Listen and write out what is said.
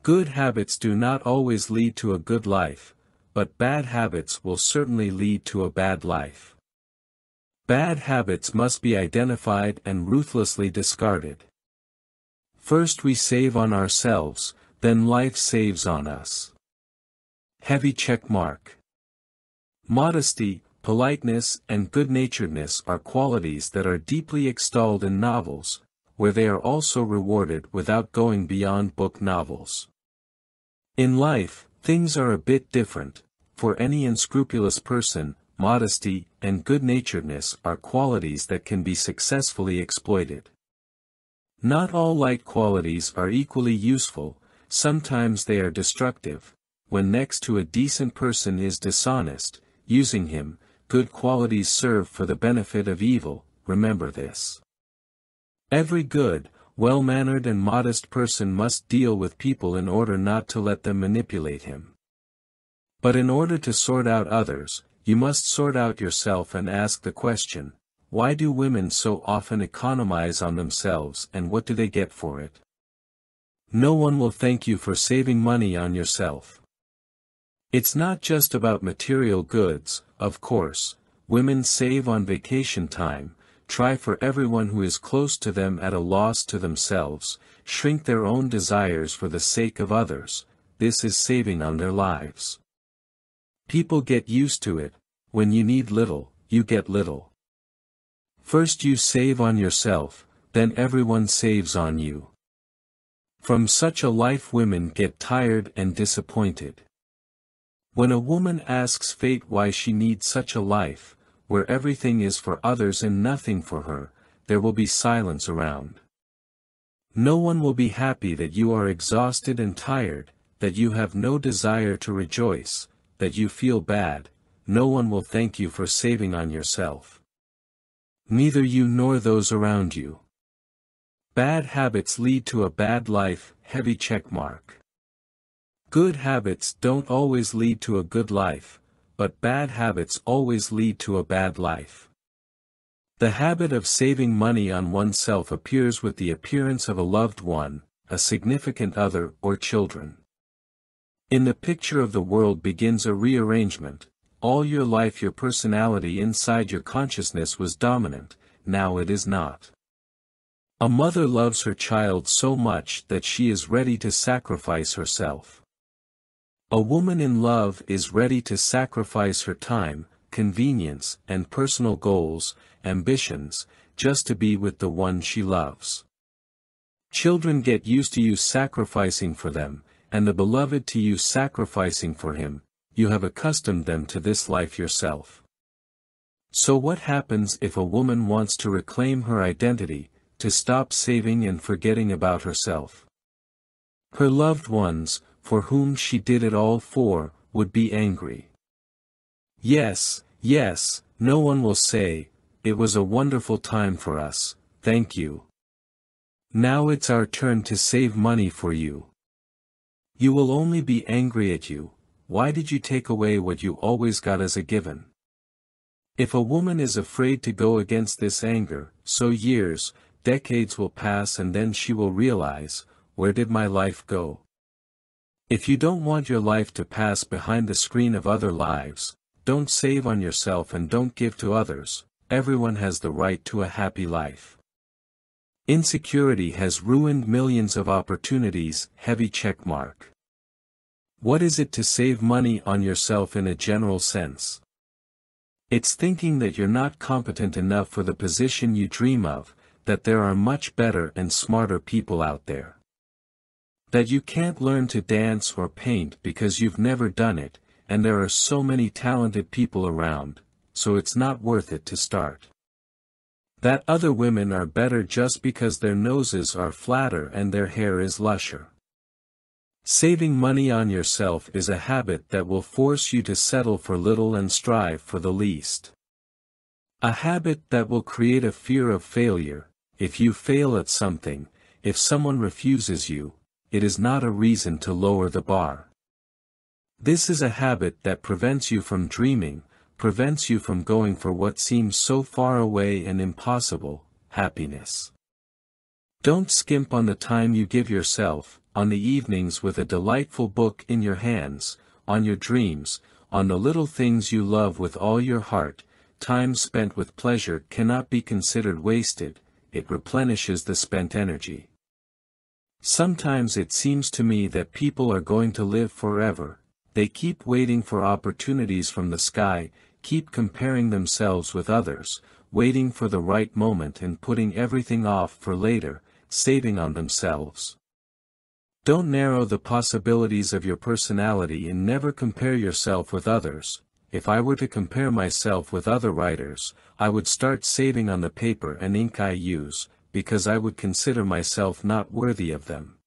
Good habits do not always lead to a good life, but bad habits will certainly lead to a bad life. Bad habits must be identified and ruthlessly discarded. First we save on ourselves, then life saves on us. Heavy check mark. Modesty, politeness, and good-naturedness are qualities that are deeply extolled in novels, where they are also rewarded without going beyond book novels. In life, things are a bit different. For any unscrupulous person, modesty and good-naturedness are qualities that can be successfully exploited. Not all light qualities are equally useful, sometimes they are destructive. When next to a decent person is dishonest, using him, good qualities serve for the benefit of evil, remember this. Every good, well-mannered and modest person must deal with people in order not to let them manipulate him. But in order to sort out others, you must sort out yourself and ask the question, why do women so often economize on themselves and what do they get for it? No one will thank you for saving money on yourself. It's not just about material goods, of course. Women save on vacation time, try for everyone who is close to them at a loss to themselves, shrink their own desires for the sake of others. This is saving on their lives. People get used to it. When you need little, you get little. First you save on yourself, then everyone saves on you. From such a life women get tired and disappointed. When a woman asks fate why she needs such a life, where everything is for others and nothing for her, there will be silence around. No one will be happy that you are exhausted and tired, that you have no desire to rejoice, that you feel bad. No one will thank you for saving on yourself. Neither you nor those around you. Bad habits lead to a bad life, heavy check mark. Good habits don't always lead to a good life, but bad habits always lead to a bad life. The habit of saving money on oneself appears with the appearance of a loved one, a significant other or children. In the picture of the world begins a rearrangement. All your life your personality inside your consciousness was dominant, now it is not. A mother loves her child so much that she is ready to sacrifice herself. A woman in love is ready to sacrifice her time, convenience, and personal goals, ambitions, just to be with the one she loves. Children get used to you sacrificing for them, and the beloved to you sacrificing for him. You have accustomed them to this life yourself. So what happens if a woman wants to reclaim her identity, to stop saving and forgetting about herself? Her loved ones, for whom she did it all for, would be angry. Yes, yes, no one will say, it was a wonderful time for us, thank you. Now it's our turn to save money for you. You will only be angry at you. Why did you take away what you always got as a given? If a woman is afraid to go against this anger, so years, decades will pass and then she will realize, where did my life go? If you don't want your life to pass behind the screen of other lives, don't save on yourself and don't give to others. Everyone has the right to a happy life. Insecurity has ruined millions of opportunities, heavy check mark. What is it to save money on yourself in a general sense? It's thinking that you're not competent enough for the position you dream of, that there are much better and smarter people out there. That you can't learn to dance or paint because you've never done it, and there are so many talented people around, so it's not worth it to start. That other women are better just because their noses are flatter and their hair is lusher. Saving money on yourself is a habit that will force you to settle for little and strive for the least. A habit that will create a fear of failure. If you fail at something, if someone refuses you, it is not a reason to lower the bar. This is a habit that prevents you from dreaming, prevents you from going for what seems so far away and impossible, happiness. Don't skimp on the time you give yourself, on the evenings with a delightful book in your hands, on your dreams, on the little things you love with all your heart. Time spent with pleasure cannot be considered wasted, it replenishes the spent energy. Sometimes it seems to me that people are going to live forever. They keep waiting for opportunities from the sky, keep comparing themselves with others, waiting for the right moment and putting everything off for later, saving on themselves. Don't narrow the possibilities of your personality and never compare yourself with others. If I were to compare myself with other writers, I would start saving on the paper and ink I use, because I would consider myself not worthy of them.